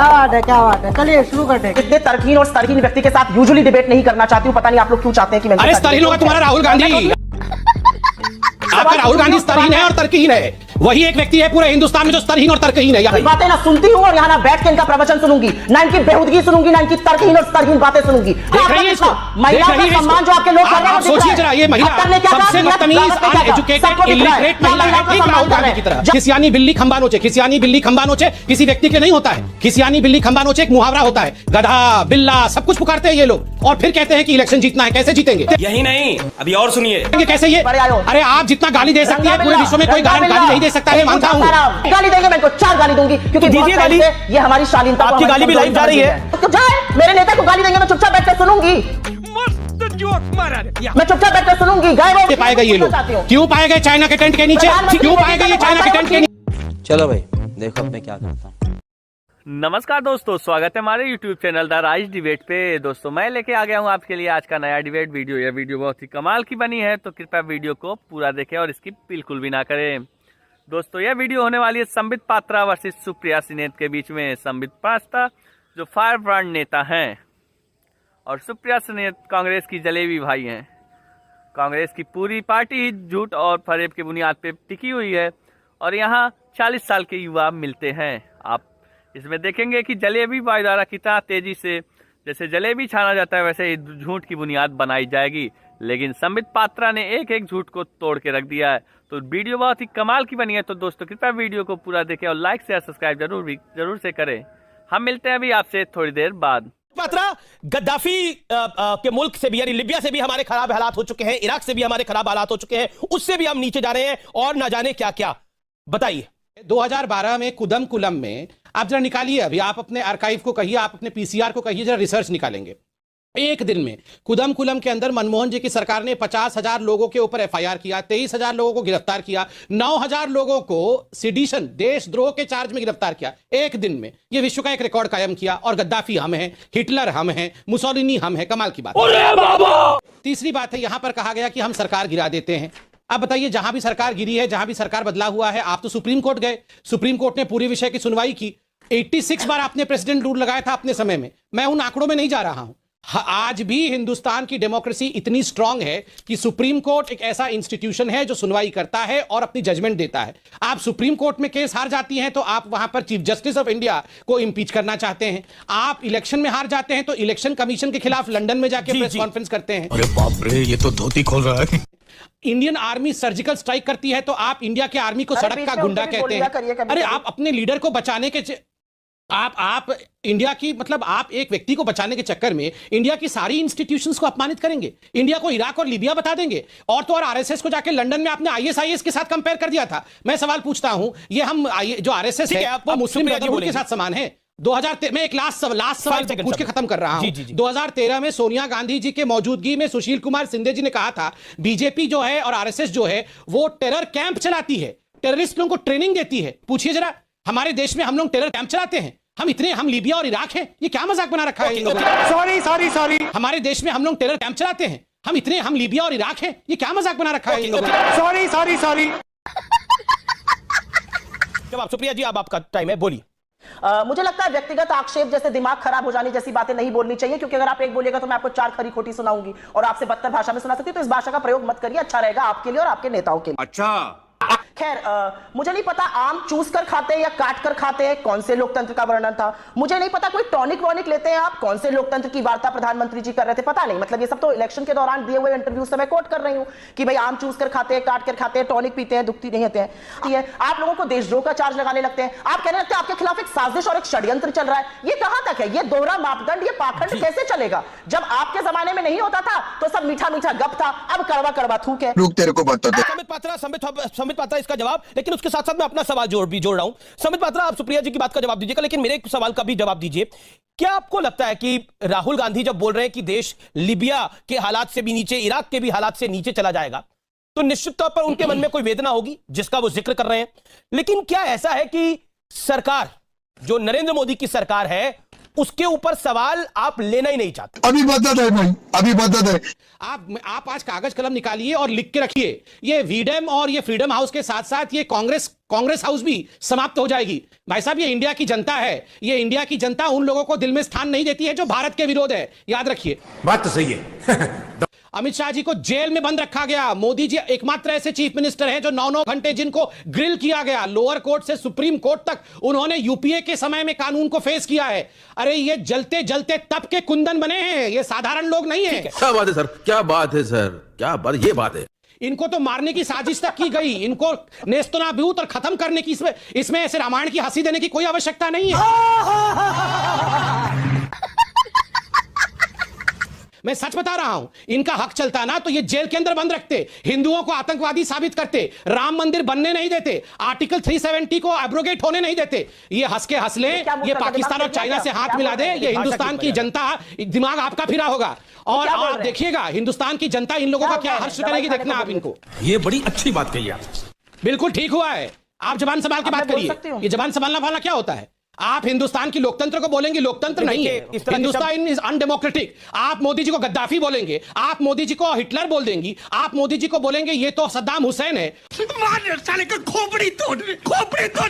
क्या बात है, चलिए शुरू करते हैं। इतने तरकीन और स्तरहीन व्यक्ति के साथ यूजुअली डिबेट नहीं करना चाहती हूँ, पता नहीं आप लोग क्यों चाहते हैं कि मैं। अरे स्तरहीन होगा तुम्हारा राहुल गांधी। आपका राहुल गांधी स्तरहीन है और तर्कहीन है। वही एक व्यक्ति है पूरे हिंदुस्तान में जो स्तरहीन और तर्कहीन है। बातें ना सुनती हूँ और यहाँ ना बैठ के इनका प्रवचन सुनूंगी, ना इनकी बेहूदगी सुनूंगी, ना इनकी तर्कहीन और स्तरहीन बातें सुनूंगी। देख रही है इसको, महिला का सम्मान जो आपके लोग कर रहे हैं, सोचिए जरा, ये महिला सबसे बदतमीज, अनएजुकेटेड, इलिटरेट महिला है, ठीक राहुल गांधी की तरह। खिसियानी बिल्ली खंबा नोचे, खिसियानी बिल्ली खंबा नोचे किसी व्यक्ति के नहीं होता है। खिसियानी बिल्ली खंबा नोचे एक मुहावरा होता है। गधा बिल्ला सब कुछ पुकारते हैं ये लोग और फिर कहते हैं कि इलेक्शन जीतना है। कैसे जीतेंगे? यही नहीं, अभी और सुनिए कैसे ये? अरे आप जितना गाली दे सकती है पूरे विश्व में कोई गाली नहीं दे सकता है, मानता हूँ। गाली देंगे, मैं इनको 4 गाली दूंगी क्योंकि दीजिए गाली। ये हमारी शालीनता। आपकी गाली भी लाइव जा रही है तो जाए, मेरे नेता को गाली देंगे, मैं चुपचाप बैठ कर सुनूंगी। मैं चुपचाप बैठ कर सुनूंगी। गए पाएगा ये लोग, क्यों पाए गए चाइना के टेंट के नीचे? क्यों पाए गए ये चाइना के टेंट के नीचे? चलो भाई देखो अब मैं क्या करता हूँ। नमस्कार दोस्तों, स्वागत है हमारे YouTube channel the Raj debate पे। दोस्तों मैं लेके आ गया हूँ आपके लिए आज का नया डिबेट वीडियो। यह वीडियो बहुत ही कमाल की बनी है, तो कृपया वीडियो को पूरा देखें और इसकी बिल्कुल भी ना करें। दोस्तों यह वीडियो होने वाली है संबित पात्रा वर्सेस सुप्रिया सिनेत के बीच में। संबित पात्रा जो फायर ब्रांड नेता हैं और सुप्रिया सिनेत कांग्रेस की जलेबी भाई हैं। कांग्रेस की पूरी पार्टी ही झूठ और फरेब की बुनियाद पे टिकी हुई है और यहाँ 40 साल के युवा मिलते हैं। आप इसमें देखेंगे कि जलेबी भाई द्वारा कितना तेजी से जैसे जलेबी छाना जाता है वैसे ही झूठ की बुनियाद बनाई जाएगी, लेकिन संबित पात्रा ने एक एक झूठ को तोड़ के रख दिया है। तो वीडियो बहुत ही कमाल की बनी है, तो दोस्तों कृपया वीडियो को पूरा देखें और लाइक शेयर सब्सक्राइब जरूर से करें। हम मिलते हैं अभी आपसे थोड़ी देर बाद। पात्रा गद्दाफी के मुल्क से भी यानी लिबिया से भी हमारे खराब हालात हो चुके हैं, इराक से भी हमारे खराब हालात हो चुके हैं, उससे भी हम नीचे जा रहे हैं और ना जाने क्या क्या। बताइए 2012 में कुदम कुलम में आप जरा निकालिए, अभी आप अपने आर्काइव को कहिए, आप अपने पीसीआर को कहिए, जरा रिसर्च निकालेंगे। एक दिन में कुदम कुलम के अंदर मनमोहन जी की सरकार ने 50,000 लोगों के ऊपर एफआईआर किया, 23,000 लोगों को गिरफ्तार किया, 9,000 लोगों को सिडिशन देशद्रोह के चार्ज में गिरफ्तार किया एक दिन में। यह विश्व का एक रिकॉर्ड कायम किया और गद्दाफी हम हैं, हिटलर हम हैं, मुसोलिनी हम हैं। कमाल की बात। तीसरी बात है, यहां पर कहा गया कि हम सरकार गिरा देते हैं। अब बताइए, जहां भी सरकार गिरी है, जहां भी सरकार बदला हुआ है, आप तो सुप्रीम कोर्ट गए, सुप्रीम कोर्ट ने पूरे विषय की सुनवाई की। 86 बार आपने प्रेसिडेंट रूल लगाया था अपने समय में। मैं उन आंकड़ों में नहीं जा रहा हूं। आज भी हिंदुस्तान की डेमोक्रेसी इतनी स्ट्रांग है कि सुप्रीम कोर्ट एक ऐसा इंस्टीट्यूशन है जो सुनवाई करता है और अपनी जजमेंट देता है। आप सुप्रीम कोर्ट में केस हार जाती हैं तो आप वहां पर चीफ जस्टिस ऑफ इंडिया को इंपीच करना चाहते हैं। आप इलेक्शन में हार जाते हैं तो इलेक्शन कमीशन के खिलाफ लंदन में जाके प्रेस कॉन्फ्रेंस करते हैं। अरे बाप रे, ये तो धोती खोल रहा है। इंडियन आर्मी सर्जिकल स्ट्राइक करती है तो आप इंडिया की आर्मी को सड़क का गुंडा कहते हैं। अरे आप अपने लीडर को बचाने के आप इंडिया की मतलब आप एक व्यक्ति को बचाने के चक्कर में इंडिया की सारी इंस्टीट्यूशंस को अपमानित करेंगे। इंडिया को इराक और लीबिया बता देंगे और तो और आरएसएस को जाके लंदन में आपने आईएसआईएस के साथ कंपेयर कर दिया था। मैं सवाल पूछता हूं, ये हम जो आरएसएस है वो मुस्लिम ब्रदरहुड के साथ समान है। 2013 में एक लास्ट सवाल पूछ के खत्म कर रहा हूं। 2013 में सोनिया गांधी जी के मौजूदगी में सुशील कुमार सिंधे जी ने कहा था बीजेपी जो है और आरएसएस जो है वो टेरर कैंप चलाती है, टेररिस्ट लोगों को ट्रेनिंग देती है। पूछिए जरा, हमारे देश में हम लोग टेरर कैंप चलाते हैं? हम लिबिया और इराक हैं? ये क्या मजाक बना रखा है इन लोगों ने? सॉरी हमारे देश में हम लोग टेरर कैंप चलाते हैं? हम लिबिया और इराक हैं? ये क्या मजाक बना रखा है इन लोगों ने? सॉरी। जवाब सुप्रिया जी, अब आपका टाइम है, बोलिए। मुझे लगता है व्यक्तिगत आक्षेप जैसे दिमाग खराब हो जाने जैसी बातें नहीं बोलनी चाहिए, क्योंकि अगर आप एक बोलिएगा तो मैं आपको 4 खरी खोटी सुनाऊंगी और आपसे बदतर भाषा में सुना सकती हूं। तो इस भाषा का प्रयोग मत करिए, अच्छा रहेगा आपके लिए और आपके नेताओं के लिए। अच्छा खैर, मुझे नहीं पता आम चूस कर खाते हैं या काट कर खाते हैं, कौन से लोकतंत्र का वर्णन था। मुझे नहीं पता कोई टॉनिक वॉनिक लेते हैं आप, कौन से लोकतंत्र की वार्ता प्रधानमंत्री जी कर रहे थे, पता नहीं। मतलब ये सब तो इलेक्शन के दौरान दिए हुए इंटरव्यू से मैं कोट कर रही हूं कि भाई आम चूस कर खाते हैं, काट कर खाते हैं, टॉनिक पीते हैं, दुखती नहीं होते हैं। आप लोगों को देशद्रोह का चार्ज लगाने लगते हैं। आप कहने लगते हैं आपके खिलाफ एक साजिश और एक षड्यंत्र चल रहा है। ये कहां तक है? ये दोहरा मापदंड, ये पाखंड कैसे चलेगा? जब आपके जमाने में नहीं होता था तो सब मीठा मीठा गप था, अब कड़वा कड़वा थूक है। रुक, तेरे को बता दे। संबित पात्रा इसका जवाब, लेकिन उसके साथ साथ मैं अपना सवाल जोड़ रहा हूं। संबित पात्रा, आप सुप्रिया जी की बात का जवाब दीजिएगा, लेकिन मेरे सवाल का भी जवाब दीजिए। क्या आपको लगता है कि राहुल गांधी जब बोल रहे हैं कि देश लिबिया के हालात से भी नीचे, इराक के भी हालात से नीचे चला जाएगा, तो निश्चित तौर पर उनके मन में कोई वेदना होगी जिसका वो जिक्र कर रहे हैं। लेकिन क्या ऐसा है कि सरकार जो नरेंद्र मोदी की सरकार है उसके ऊपर सवाल आप लेना ही नहीं चाहते। अभी मदद है भाई, अभी मदद है। आप आज कागज कलम निकालिए और लिख के रखिए, ये वीडम और ये फ्रीडम हाउस के साथ साथ ये कांग्रेस हाउस भी समाप्त हो जाएगी। भाई साहब, ये इंडिया की जनता है, ये इंडिया की जनता उन लोगों को दिल में स्थान नहीं देती है जो भारत के विरोध है, याद रखिए। बात तो सही है। अमित शाह जी को जेल में बंद रखा गया। मोदी जी एकमात्र ऐसे चीफ मिनिस्टर हैं जो 9-9 घंटे जिनको ग्रिल किया गया, लोअर कोर्ट से सुप्रीम कोर्ट तक उन्होंने यूपीए के समय में कानून को फेस किया है। अरे ये जलते जलते तप के कुंदन बने हैं, ये साधारण लोग नहीं है। क्या बात है सर, क्या बात है सर, क्या बात, ये बात है। इनको तो मारने की साजिश तक की गई, इनको नेस्तनाबूत और खत्म करने की, इसमें ऐसे रामायण की हंसी देने की कोई आवश्यकता नहीं है। मैं सच बता रहा हूं, इनका हक चलता ना तो ये जेल के अंदर बंद रखते, हिंदुओं को आतंकवादी साबित करते, राम मंदिर बनने नहीं देते, आर्टिकल 370 को एब्रोगेट होने नहीं देते। ये हंस के हंस ले, ये पाकिस्तान और चाइना से हाथ मिला दे, ये हिंदुस्तान की जनता, दिमाग आपका फिरा होगा। और आप देखिएगा हिंदुस्तान की जनता इन लोगों का क्या हर्ष करेगी, देखना आप इनको। ये बड़ी अच्छी बात कही आप। बिल्कुल ठीक हुआ है, आप जबान संभाल के बात करिए। ये जबान संभालना वाला क्या होता है? आप हिंदुस्तान की लोकतंत्र को बोलेंगे, लोकतंत्र नहीं है, हिंदुस्तान इज अनडेमोक्रेटिक। आप मोदी जी को गद्दाफी बोलेंगे, आप मोदी जी को हिटलर बोल देंगी, आप मोदी जी को बोलेंगे ये तो सद्दाम हुसैन है। साले का खोपड़ी तोड़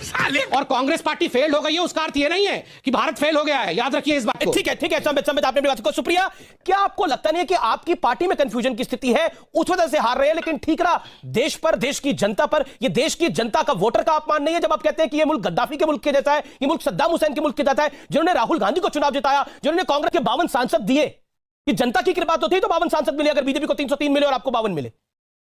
साले। और कांग्रेस पार्टी फेल हो गई है, उसका अर्थ ये नहीं है कि भारत फेल हो गया है, याद रखिए इस बात को। ठीक है संबित, आपने अपनी बात को। सुप्रिया, क्या आपको लगता नहीं है कि आपकी पार्टी में कंफ्यूजन की स्थिति है, उस वजह से हार रहे हैं? लेकिन ठीकरा देश पर, देश की जनता पर, ये देश की जनता का वोटर का अपमान नहीं है जब आप कहते हैं कि ये मुल्क गद्दाफी के मुल्क के जैसा है, ये मुल्क सद्दाम हुसैन के मुल्क के जैसा है? जिन्होंने राहुल गांधी को चुनाव जिताया, जिन्होंने कांग्रेस के 52 सांसद दिए, कि जनता की कृपा तो थी तो 52 सांसद मिले। अगर बीजेपी को 303 मिले और आपको 52 मिले,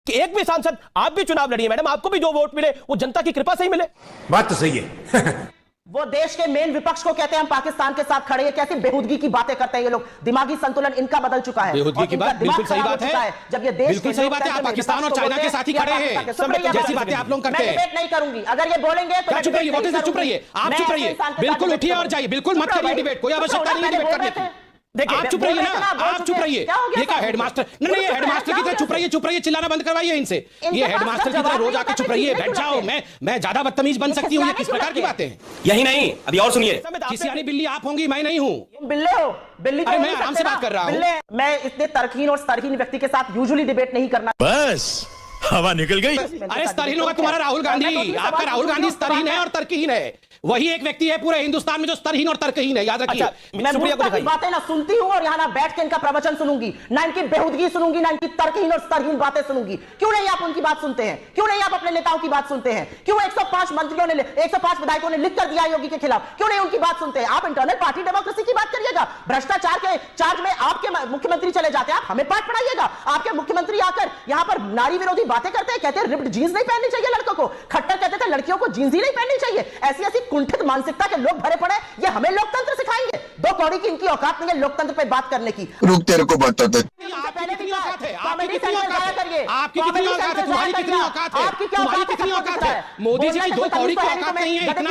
कि एक भी सांसद, आप भी चुनाव लड़िए मैडम, आपको भी जो वोट मिले वो जनता की कृपा से ही मिले। बात तो सही है। वो देश के मेन विपक्ष को कहते हैं हम पाकिस्तान के साथ खड़े हैं। कैसी बेहूदगी की बातें करते हैं ये लोग। दिमागी संतुलन इनका बदल चुका है। बेहूदगी की बात बिल्कुल सही बात है, जब ये देश बिल्कुल सही बात है। आप पाकिस्तान और चाइना के साथ ही खड़े हैं, जैसी बातें आप लोग करते हैं। मैं डिबेट नहीं करूंगी, अगर ये बोलेंगे तो चुप रहिए, चुप रहिए, आप चुप रहिए, बिल्कुल उठिए और जाइए, बिल्कुल मत करिए डिबेट, कोई आवश्यकता नहीं है डिबेट करने की। आप चुप रहिए ना, आप चुप रहिए। ये क्या हेडमास्टर? नहीं, हेडमास्टर की तरह चुप रहिए, चिल्लाना बंद करवाइए इनसे। ये हेडमास्टर की तरह रोज आके चुप रहिए, बैठ जाओ। मैं ज्यादा बदतमीज बन सकती हूँ? ये किस प्रकार की बातें हैं? यही नहीं, अभी और सुनिए। किसी बिल्ली आप होंगी, मैं नहीं हूँ। बिल्ले हो, बिल्ली। अरे मैं आराम से बात कर रहा हूँ। मैं इतने तर्कहीन और स्तरहीन व्यक्ति के साथ यूजुअली डिबेट नहीं करना। बस हवा निकल गई। अरे स्तरहीन होगा तुम्हारा राहुल गांधी, आपका राहुल गांधी स्तरहीन है और तर्कहीन है। वही एक व्यक्ति है पूरे हिंदुस्तान में जो स्तरहीन और तर्कहीन है, याद रखिए। मैं मूर्खता की बातें ना सुनती हूं और यहां ना बैठ के इनका प्रवचन सुनूंगी, ना इनकी बेहूदगी सुनूंगी, ना इनकी तर्कहीन और स्तरहीन बातें सुनूंगी। क्यों नहीं आप उनकी बात सुनते हैं? क्यों नहीं आप अपने नेताओं की बात सुनते हैं? क्यों 105 मंत्रियों ने, 105 विधायकों ने लिख कर दिया योगी के खिलाफ? क्यों नहीं उनकी बात सुनते हैं? आप इंटरनल पार्टी डेमोक्रेसी की बात करिएगा, भ्रष्टाचार के चार्ज में आपके मुख्यमंत्री चले जाते हैं, आप हमें पाठ पढ़ाइएगा। आपके मुख्यमंत्री आकर यहां पर नारी विरोधी बातें करते हैं, कहते हैं रिप्ड जीन्स नहीं पहननी चाहिए लड़कों को। खट्टर कहते थे लड़कियों को जीन्स ही नहीं पहननी चाहिए। ऐसी ऐसी कुंठित मानसिकता के लोग भरे पड़े, ये हमें लोकतंत्र सिखाएंगे? दो कौड़ी की इनकी औकात नहीं है लोकतंत्र पे बात करने की। रुक, तेरे को बताते। आपकी कितनी औकात है? आपकी कितनी औकात है? आपकी कितनी औकात है? तुम्हारी कितनी औकात है? तुम्हारी कितनी औकात है? मोदी जी की दो कौड़ी की औकात नहीं है। इतना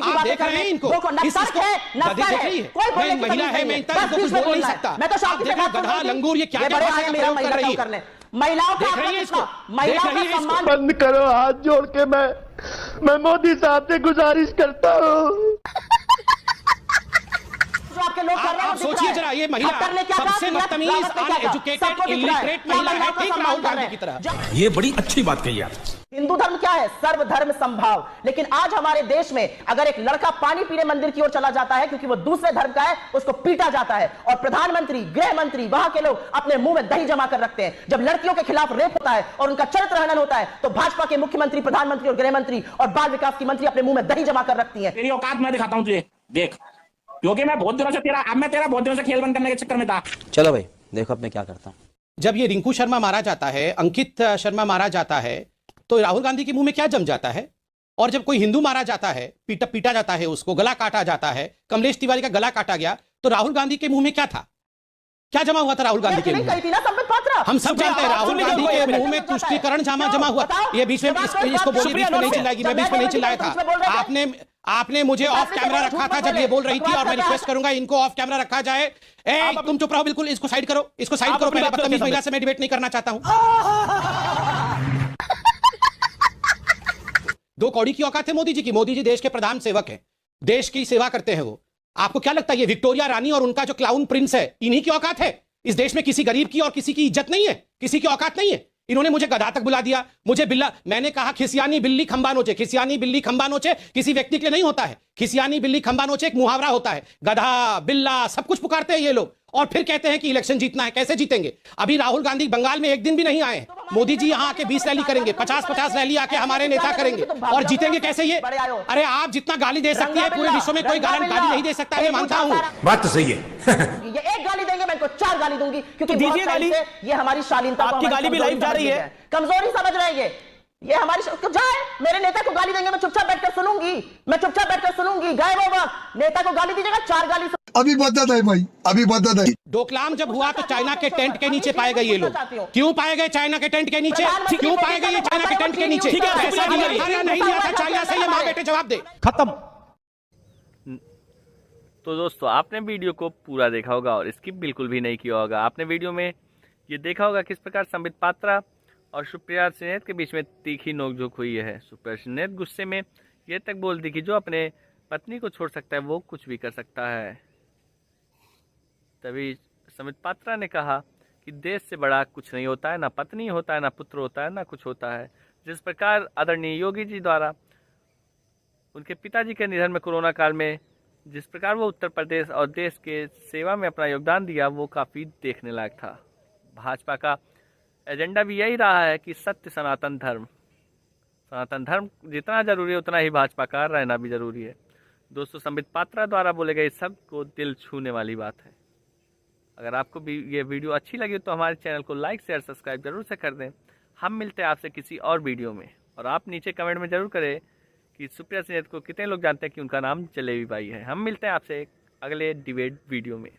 आप देख रहे हैं इनको, कोई महिला है, मैं इतना कुछ बोल नहीं सकता। मैं तो आप देखो गधा लंगूर ये क्या क्या भाषा का प्रयोग कर रही है। महिलाओं का महिलाओं का सम्मान बंद करो, हाथ जोड़ के मैं मोदी साहब से गुजारिश करता हूँ। आपके लोग कर रहे हैं, आप सोचिए जरा, ये महिला सबसे बदतमीज, अनएजुकेटेड, इलिटरेट महिला है, ठीक राहुल गांधी की तरह। ये बड़ी अच्छी बात कही आप। हिंदू धर्म क्या है? सर्वधर्म संभाव। लेकिन आज हमारे देश में अगर एक लड़का पानी पीने मंदिर की ओर चला जाता है क्योंकि वो दूसरे धर्म का है, उसको पीटा जाता है। और प्रधानमंत्री, गृह मंत्री, वहां के लोग अपने मुंह में दही जमा कर रखते हैं। जब लड़कियों के खिलाफ रेप होता है और उनका चरित्र हनन होता है तो भाजपा के मुख्यमंत्री, प्रधानमंत्री और गृह मंत्री और बाल विकास की मंत्री अपने मुंह में दही जमा कर रखती है। तेरी औकात मैं दिखाता हूं तुझे, देख, क्योंकि मैं बहुत दिनों से तेरा बहुत दिनों से खेल बंद करने के चक्कर में था। चलो भाई देखो अब मैं क्या करता हूँ। जब ये रिंकू शर्मा मारा जाता है, अंकित शर्मा मारा जाता है, तो राहुल गांधी के मुंह में क्या जम जाता है? और जब कोई हिंदू मारा जाता है, पीटा जाता है, उसको गला काटा जाता है, कमलेश तिवारी का गला काटा गया, तो राहुल गांधी के मुंह में क्या था? क्या जमा हुआ था राहुल गांधी के मुंह में? हम सब जानते हैं राहुल गांधी के मुंह में तुष्टीकरण जमा हुआ। ये बीच में इसको बोलिए, बीच में नहीं चिल्लाएगी, मैं बीच में नहीं चिल्लाया था। आपने मुझे ऑफ कैमरा रखा था जब ये बोल रही थी, और मैं रिक्वेस्ट करूंगा इनको ऑफ कैमरा रखा जाए। ए तुम चुप रहो, बिल्कुल इसको साइड करो, इसको साइड करो। पहले बदतमीज महिला से मैं डिबेट नहीं करना चाहता हूं। दो कौड़ी की औकात है मोदी जी की। मोदी जी देश के प्रधान सेवक हैं, देश की सेवा करते हैं वो। आपको क्या लगता है ये विक्टोरिया रानी और उनका जो क्लाउन प्रिंस है, इन्हीं की औकात है? इस देश में किसी गरीब की और किसी की इज्जत नहीं है, किसी की औकात नहीं है। इन्होंने मुझे गधा तक बुला दिया, मुझे बिल्ला। मैंने कहा खिसियानी बिल्ली खंबा नोचे, खिसियानी बिल्ली खंबा नोचे किसी व्यक्ति के लिए नहीं होता है। खिसियानी बिल्ली खंबा नोचे एक मुहावरा होता है। गधा, बिल्ला, सब कुछ पुकारते हैं ये लोग और फिर कहते हैं कि इलेक्शन जीतना है। कैसे जीतेंगे? अभी राहुल गांधी बंगाल में एक दिन भी नहीं आए। मोदी जी यहां आके 20 रैली करेंगे, 50-50 रैली आके हमारे नेता करेंगे, और जीतेंगे कैसे ये? अरे आप जितना गाली दे सकती है पूरे विश्व में कोई गाली नहीं दे सकता, मैं मानता हूं। बात तो सही है। ये एक गाली देंगे, मैं इनको 4 गाली दूंगी, क्योंकि दीजिए गाली। ये हमारी शालीनता, आपकी गाली भी लाइव जा रही है, कमजोरी समझ रहे हैं ये हमारी जाए। मेरे नेता को गाली देंगे, मैं चुपचाप बैठकर सुनूंगी, मैं चुपचाप बैठकर सुनूंगी। गए वो वक्त नेता को गाली दीजिएगा, 4 गाली अभी बदत है भाई, अभी बदत है। डोकलाम जब हुआ तो चाइना के टेंट के नीचे पाए गए ये लोग। क्यों पाए गए चाइना के टेंट के नीचे? क्यों पाए गए ये चाइना के टेंट के नीचे? पैसा लिया था या नहीं लिया था चाइना से? ये मां बेटे जवाब दे। खत्म। तो दोस्तों आपने वीडियो को पूरा देखा होगा और स्किप बिल्कुल भी नहीं किया होगा। आपने वीडियो में ये देखा होगा किस प्रकार संबित पात्रा और सुप्रिया सिन्हा के बीच में तीखी नोकझोंक हुई है। सुप्रिया सिन्हा गुस्से में ये तक बोल दी कि जो अपने पत्नी को छोड़ सकता है वो कुछ भी कर सकता है। तभी संबित पात्रा ने कहा कि देश से बड़ा कुछ नहीं होता है, ना पत्नी होता है, ना पुत्र होता है, ना कुछ होता है। जिस प्रकार आदरणीय योगी जी द्वारा उनके पिताजी के निधन में कोरोना काल में जिस प्रकार वो उत्तर प्रदेश और देश के सेवा में अपना योगदान दिया, वो काफ़ी देखने लायक था। भाजपा का एजेंडा भी यही रहा है कि सत्य सनातन धर्म जितना जरूरी है उतना ही भाजपा का रहना भी जरूरी है। दोस्तों संबित पात्रा द्वारा बोले गए सब को दिल छूने वाली बात है। अगर आपको भी ये वीडियो अच्छी लगी तो हमारे चैनल को लाइक शेयर सब्सक्राइब जरूर से कर दें। हम मिलते हैं आपसे किसी और वीडियो में, और आप नीचे कमेंट में जरूर करें कि सुप्रिया सिन्हा को कितने लोग जानते हैं कि उनका नाम जलेबी बाई है। हम मिलते हैं आपसे अगले डिबेट वीडियो में।